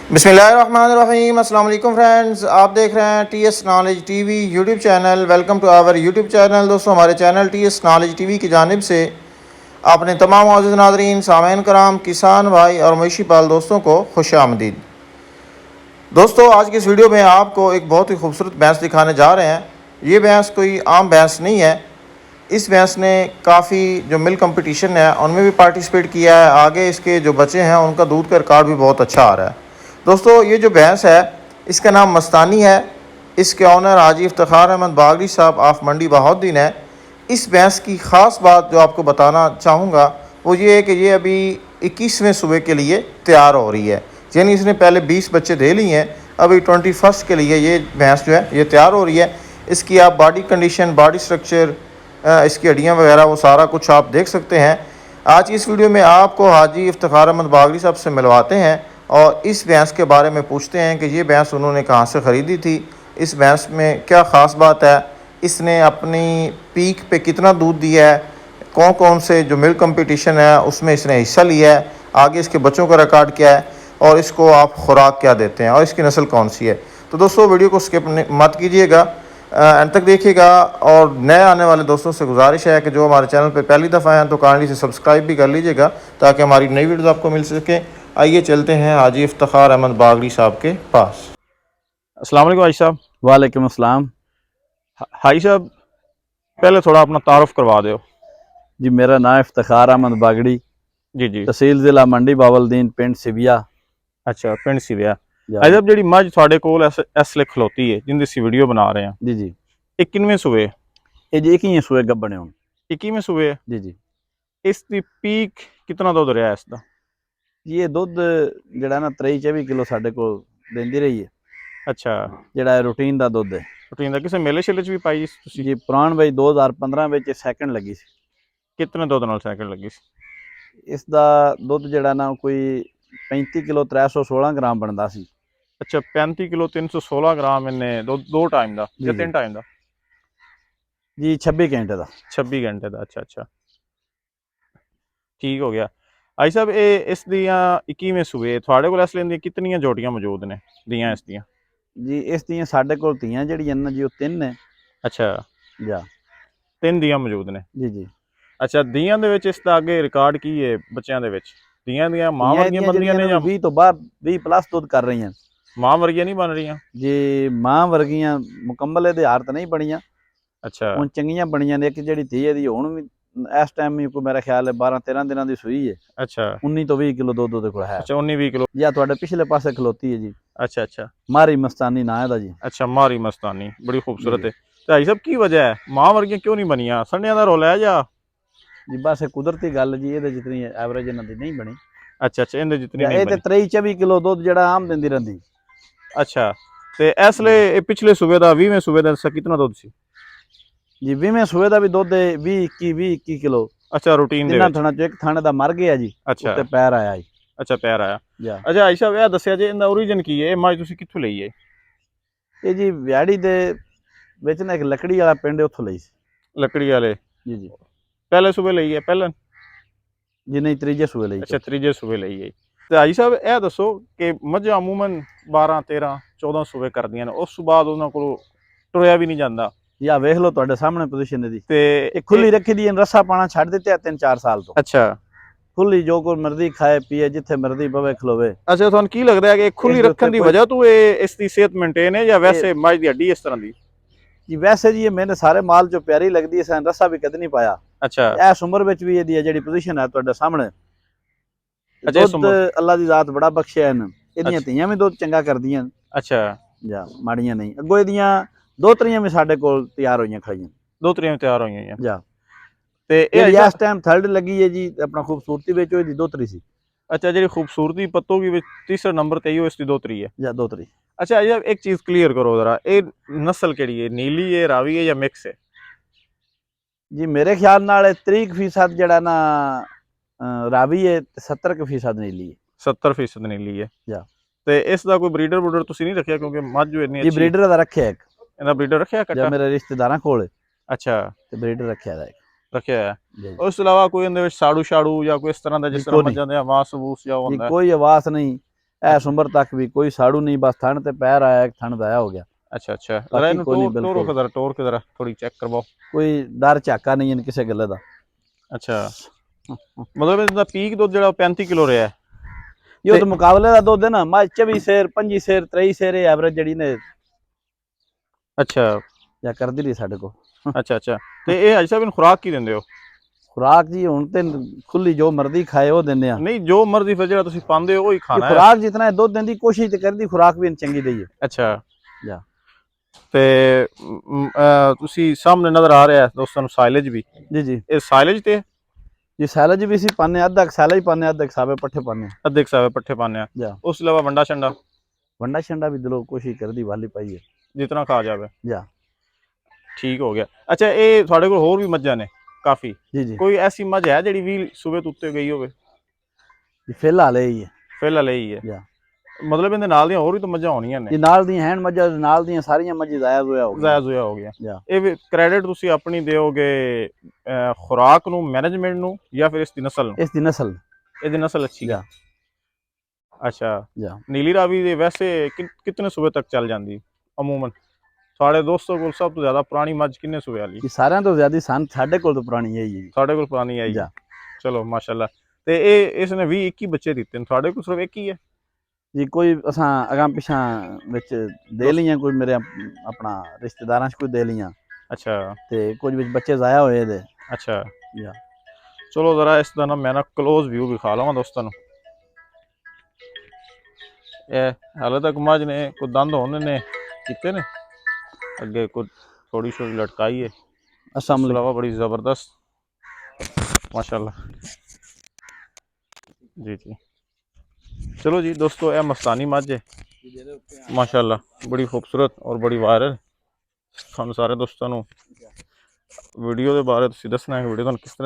बिस्मिल्लाहिर्रहमानिर्रहीम। अस्सलाम वालेकुम फ्रेंड्स, आप देख रहे हैं TS knowledge TV YouTube channel. Welcome to our YouTube channel. दोस्तों, हमारे चैनल टीएस नॉलेज टीवी की जानिब से आपने तमाम अज़ीज़ नाज़रीन, सामईन कराम, किसान भाई और मवेशी पाल दोस्तों को खुश आमदीद। दोस्तों, आज की इस वीडियो में आपको एक बहुत ही खूबसूरत भैंस दिखाने जा रहे हैं। ये भैंस कोई आम भैंस नहीं है। इस भैंस ने काफ़ी जो मिल्क कंपटीशन है उनमें भी पार्टिसिपेट किया है। आगे इसके जो बच्चे हैं उनका दूध का रिकॉर्ड भी बहुत अच्छा आ रहा है। दोस्तों, ये जो भैंस है इसका नाम मस्तानी है। इसके ऑनर हाजी इफ्तिखार अहमद बागड़ी साहब ऑफ मंडी बहाउद्दीन है। इस भैंस की ख़ास बात जो आपको बताना चाहूँगा वो ये है कि ये अभी 21वें सूबे के लिए तैयार हो रही है। यानी इसने पहले 20 बच्चे दे लिए हैं, अभी 21st के लिए ये भैंस जो है ये तैयार हो रही है। इसकी आप बॉडी कंडीशन, बॉडी स्ट्रक्चर, इसकी हड्डियाँ वगैरह वो सारा कुछ आप देख सकते हैं। आज की इस वीडियो में आपको हाजी इफ्तिखार अहमद बागड़ी साहब से मिलवाते हैं और इस भैंस के बारे में पूछते हैं कि ये भैंस उन्होंने कहाँ से ख़रीदी थी, इस भैंस में क्या ख़ास बात है, इसने अपनी पीक पे कितना दूध दिया है, कौन कौन से जो मिल्क कंपटीशन है उसमें इसने हिस्सा लिया है, आगे इसके बच्चों का रिकॉर्ड क्या है और इसको आप खुराक क्या देते हैं और इसकी नस्ल कौन सी है। तो दोस्तों, वीडियो को स्किप मत कीजिएगा, एंड तक देखिएगा। और नए आने वाले दोस्तों से गुजारिश है कि जो हमारे चैनल पर पहली दफ़ा हैं तो काइंडली से सब्सक्राइब भी कर लीजिएगा ताकि हमारी नई वीडियोज़ आपको मिल सके। आइए चलते हैं हाजी इफ्तिखार अहमद बागड़ी साहब के पास। अस्सलाम वालेकुम हाजी साहब। वालेकुम अस्सलाम। हाजी साहब, पहले थोड़ा अपना तारुफ करवा दो। जी, मेरा नाम इफ्तिखार अहमद बागड़ी, जी जी। तहसील जिला मंडी बावलदीन, पिंड सिबिया। अच्छा, पिंड सिविया। हाजी साहब, जी मझ थोड़े कोल इसलिए खलोती है जिंदी सी वीडियो बना रहे हैं, जी जी, ये किनवें सूबे? ये जी 21 सूए गब्बने हूँ। 21वें सूबे है। जी जी, इसकी पीक कितना दुध रहा है इसका? ये दुध जड़ा ना 23-24 किलो साढ़े को देंदी रही है। अच्छा, जड़ा रूटीन का दुध है। रूटीन का किसी मेले शेले च भी पाई तुसी? जी, पुरान भाई 2015 में सैकंड लगी सी। कितने दुध नाल साइकिल लगी सी? इसका दुध जड़ा ना कोई 35 किलो 316 ग्राम बनता सी। अच्छा, 35 किलो 316 ग्राम इन्हें दो टाइम का या जी 3 टाइम का? जी, 26 घंटे का। 26 घंटे का। अच्छा अच्छा, ठीक हो गया। आई साहब, ये इस दियां 21वें सूबे थोड़े को इसलिए कितनी जोटियां मौजूद ने दियां इस दियां? जी, इस दियां साढ़े को धीयां जड़ियां ना जी वो 3 ने। अच्छा, जा 3 दियां मौजूद ने। जी जी, अच्छा, दियां दे विच इसदा आगे रिकॉर्ड की है बच्चों दे विच? दियां दियां मां धीयां वर्गियां एदियां बनदियां जड़ियां ने ना या 20 तो बाद 20 प्लस दुध कर रही हैं मां वर्गियां नहीं बन रही? जी। मां वर्गियां मुकम्मल आधार तो नहीं बनिया, अच्छा हूँ चंगियां बनिया ने। एक जी धी है हूँ भी इस टाइम ही कोई मेरा ख्याल है 12-13 दिन की सूई है। अच्छा 19 तो 20 किलो दुध ਉਹਦੇ ਕੋਲ है। अच्छा, 19-20 किलो। या ਤੁਹਾਡੇ पिछले पासे खलोती है जी, अच्छा अच्छा मारी मस्तानी ना है जी। अच्छा, मारी मस्तानी बड़ी जी खूबसूरत जी है। तो भाई साहब, की वजह है मां वर्गियां क्यों नहीं बनिया? संडिया का रोल है या? जी, बस कुदरती गल जी, ये जितनी एवरेज इन्हों की नहीं बनी। अच्छा अच्छा, इनके जितनी या नहीं ये तो बनी। 23-24 किलो दुध जड़ा आम देंदी रहंदी। अच्छा, तो इसलिए पिछले सूबे का 20वें सूबे का कितना दुध सी? जी, 20वें सूबे का भी दुध 20-21 किलो। अच्छा, रूटीन दे तिना विच। थणा चो एक थाने का मर गया जी, अच्छा उत्ते पैर आया जी। अच्छा, पैर आया। जा अच्छा भाई साहब, यह दसिया जी इनका ओरिजिन की है, मझ तुसी कित्थों लई है? ये जी व्याड़ी दे विच ना एक लकड़ी वाला पिंड है, उत्थों लई सी। लकड़ी वाले जी जी, पहले सूबे लई है? पहले? जी नहीं, त्रीजे सूबे लई। अच्छा, त्रीजे सूबे लई है। तो भाई साहब, यह दसो कि मझां अमूमन 12-13-14 सूबे करदियां ने, उस तो बाद उन्हां कोलों टुरिया भी नहीं जाता। या वेख लो तुहाडे सामने पोजीशन दी। ते ये खुली रखी दी, रस्सा पाना छड़ दिते 3-4 साल तो। अच्छा खुली जो कोई मर्जी खाए पिए, जिथे मर्जी बवे खलोवे। अच्छा, तुहानू की लगदा है कि इस खुली दे उत्ते रखने की कोई वजह तो ये इसकी सेहत मेंटेन है या ये वैसे मझ दी हड्डी इस तरह दी? जी वैसे जी ये मैंने सारे माल जो प्यारी लगदी है, सन रस्सा भी कद नहीं पाया। अच्छा इस उम्र विच भी ये जेड़ी पोजीशन है तुहाडे सामने। अच्छा, इस दुध उम्र। अल्लाह दी जात बड़ा बख्शिया है। इहदियां अच्छा धीयां भी दुध चंगा करदियां अच्छा, जा माड़ियां नहीं। अगों इहदियां दोतरियां भी साडे कोल तैयार होईयां खड़ियां दो त्रियां तैयार हुई हैं। जा। ते ये जेड़ी ऐसा। इस टाइम थर्ड लगी है जी, अपना खूबसूरती विच ओदी दोतरी सी। अच्छा, जी खूबसूरती पत्तों की तीसरा नंबर ते इसकी दोतरी है। जा दोतरी। अच्छा, ये एक चीज क्लियर करो जरा, ये नस्ल केड़ी है? नीली है, रावी है या मिक्स है? जी मेरे ख्याल नाल 30% जड़ा ना रावी है, 70% नीली है। 70% नीली है। जा ते इसका कोई ब्रीडर ब्रूडर तुसी नहीं रखिया क्योंकि मझ जो इतनी जी, अच्छी? ब्रीडर दा रखे एक। इन्हें ब्रीडर रखिया जा कट्टा? मेरे रिश्तेदारां कोल है अच्छा, ते ब्रीडर रखे दा एक। रखिया है। जी उस अलावा कोई इहदे विच साड़ू शाड़ू या कोई इस तरह का जी, जिस तरह कोई नहीं मझां दे वास वूस या जी, होंदा है? कोई आवास नहीं। इस उम्र तक भी कोई साड़ू नहीं, बस थन ते पैर आया, एक थन दाया हो गया। अच्छा अच्छा, जरा बाकी इन्हू कोई नहीं, टोर बिल्कुल के जरा टोर के जरा थोड़ी चेक करवाओ। कोई डर झाका नहीं है किसी गल का। अच्छा, मतलब इसका पीक दुध जो 35 किलो रहा है। ये तो मुकाबले का दुध है ना, मझ 24 सेर 25 सेर 23 सेर एवरेज जड़ी ने अच्छा या कर दी रही साडे को। अच्छा अच्छा, तो ये हाजी साहब इन खुराक की देंगे हो? खुराक जी हुण ते खुली जो मर्जी खाए वो देने आ। नहीं जो मर्जी फिर जो तुम पाते हो वही ये खाना है। खुराक जितना दुध देंदी कोशिश ते करदी खुराक भी चंगी दईए। अच्छा, जा ਤੇ ਤੁਸੀਂ ਸਾਹਮਣੇ ਨਜ਼ਰ ਆ ਰਿਹਾ ਦੋਸਤਾਂ ਨੂੰ ਸਾਈਲੇਜ ਵੀ, जी जी ਇਹ ਸਾਈਲੇਜ ਤੇ जी सैलज भी सी पाने, अद्धा सैलज पाने, अद्धा साबे पट्ठे पाने। ਅੱਧੇ ਸਾਵੇ ਪੱਠੇ ਪਾਉਂਦੇ ਆ, जा ਉਸ ਤੋਂ ਇਲਾਵਾ ਵੰਡਾ ਛੰਡਾ वंडा शंडा भी दिलो कोशिश करदी वाली पाई है। ਜਿਤਨਾ ਖਾ ਜਾਵੇ। जा ਠੀਕ ਹੋ ਗਿਆ। ਅੱਛਾ, ਇਹ ਤੁਹਾਡੇ ਕੋਲ ਹੋਰ ਵੀ ਮੱਝਾਂ ਨੇ ਕਾਫੀ, जी जी ਕੋਈ ਐਸੀ ਮੱਝ ਹੈ ਜਿਹੜੀ ਵੀ ਸੂਬੇ ਤੋਂ ਉੱਤੇ ਗਈ ਹੋਵੇ? फिलहाल ही है। ਫਿਲਹਾਲ ਇਹੀ ਹੈ, जा ਮਤਲਬ ਇਹਦੇ ਨਾਲ ਦੀਆਂ ਹੋਰ ਵੀ ਤਾਂ ਮੱਝਾਂ ਹੋਣੀਆਂ ਨੇ? ये नाल दी हैन मज्जा, नाल दी सारियां मज्जी जाया होया हो गया। ਜ਼ਾਇਆ ਜ਼ੁਇਆ ਹੋ ਗਿਆ। जा ਇਹ ਵੀ ਕ੍ਰੈਡਿਟ ਤੁਸੀਂ ਆਪਣੀ ਦਿਓਗੇ ਖੁਰਾਕ ਨੂੰ, ਮੈਨੇਜਮੈਂਟ ਨੂੰ, ਜਾਂ ਫਿਰ ਇਸ ਦੀ ਨਸਲ ਨੂੰ? इस दी नस्ल। ਇਹਦੀ ਨਸਲ ਅੱਛੀ जा ਹੈ। ਅੱਛਾ, जा ਨੀਲੀ ਰਾਵੀ ਦੇ ਵੈਸੇ ਕਿਤਨੇ ਸੂਬੇ ਤੱਕ ਚੱਲ ਜਾਂਦੀ ਅਮੂਮਨ? ਤੁਹਾਡੇ ਦੋਸਤੋਂ ਕੋਲ ਸਭ ਤੋਂ ਜ਼ਿਆਦਾ ਪੁਰਾਣੀ ਮੱਝ ਕਿੰਨੇ ਸੂਬੇ ਵਾਲੀ? ये सारियां तो ज्यादा सन साडे कोल तो पुरानी है जी। ਸਾਡੇ ਕੋਲ ਪੁਰਾਣੀ ਆਈ। जा ਚਲੋ ਮਾਸ਼ਾਅੱਲਾ। ਤੇ ਇਹ ਇਸਨੇ 20 21 ਬੱਚੇ ਦਿੱਤੇ ਨੇ, ਤੁਹਾਡੇ ਕੋਲ ਸਿਰਫ ਇੱਕ ਹੀ ਹੈ? जी कोई असां अगां पिछां विच दे लियां, कोई मेरे अपना रिश्तेदारां च कोई दे लियां ਅੱਛਾ ते कुछ विच बच्चे जाया होए दे। ਅੱਛਾ, जा ਚਲੋ ਜ਼ਰਾ ਇਸ ਦਾ ਨਾ ਮੈਂ ਨਾ ਕਲੋਜ਼ ਵਿਊ ਵਿਖਾ ਲਵਾਂ ਦੋਸਤਾਂ ਨੂੰ। ਇਹ ਹਾਲੇ ਤੱਕ ਮੱਝ ਨੇ ਕੋਈ ਦੰਦ ਹੋਣੇ ਨੇ ਕੀਤੇ ਨੇ, ਅੱਗੇ ਕੋਈ ਥੋੜੀ ਛੋਟੀ ਲਟਕਾਈ ਹੈ, अस्सलाम ਇਸ ਤੋਂ वालेकुम। ਇਲਾਵਾ ਬੜੀ ਜ਼ਬਰਦस्त माशाल्लाह जी जी। चलो जी दोस्तों, यह मस्तानी मझ है माशाल्लाह, बड़ी खूबसूरत और बड़ी वायरल। सारे दोस्तों वीडियो के बारे दसना है कि वीडियो किस तरह